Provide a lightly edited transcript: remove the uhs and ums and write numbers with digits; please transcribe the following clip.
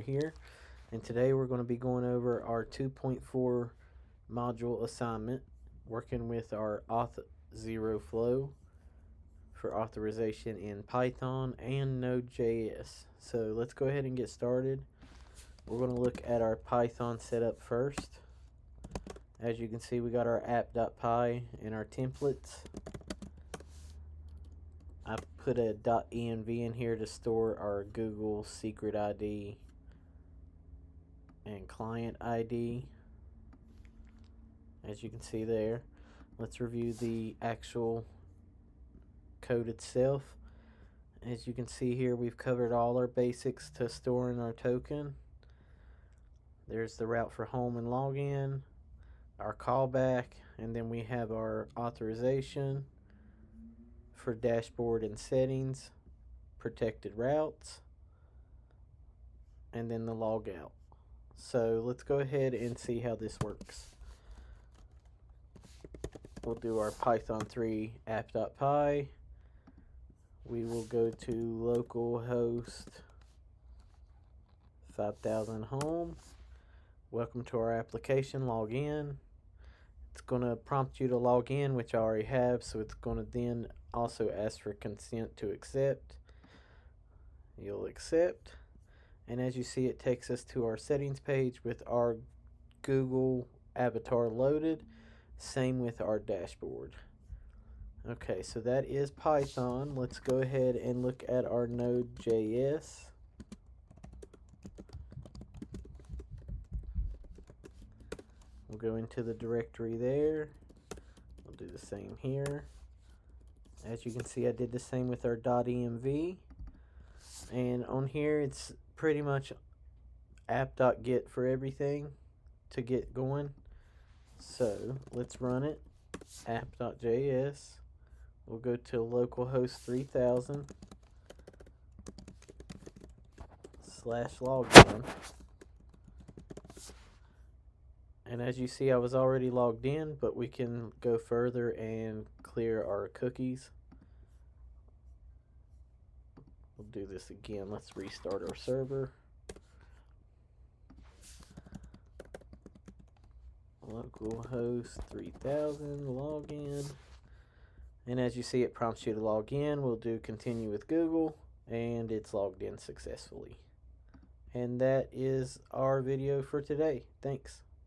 Here, and today we're going to be going over our 2.4 module assignment, working with our Auth0 Flow for authorization in Python and node.js. So let's go ahead and get started. We're going to look at our Python setup first. As you can see, we got our app.py and our templates. I put a .env in here to store our Google secret ID and client ID, as you can see there. Let's review the actual code itself. As you can see here, we've covered all our basics to storing our token. There's the route for home and login, our callback, and then we have our authorization for dashboard and settings, protected routes, and then the logout. So let's go ahead and see how this works. We'll do our Python 3 app.py. We will go to localhost 5000 home. Welcome to our application. Log in. It's going to prompt you to log in, which I already have, so it's going to then also ask for consent to accept. You'll accept. And as you see, it takes us to our settings page with our Google avatar loaded. Same with our dashboard. Okay, so that is Python. Let's go ahead and look at our node.js. We'll go into the directory there. We'll do the same here. As you can see, I did the same with our .env. And on here, it's pretty much app.get for everything to get going. So let's run it. App.js. We'll go to localhost 3000 /login. And as you see, I was already logged in, but we can go further and clear our cookies. We'll do this again. Let's restart our server. Localhost 3000 login. And as you see, it prompts you to log in. We'll do continue with Google, and it's logged in successfully. And that is our video for today. Thanks.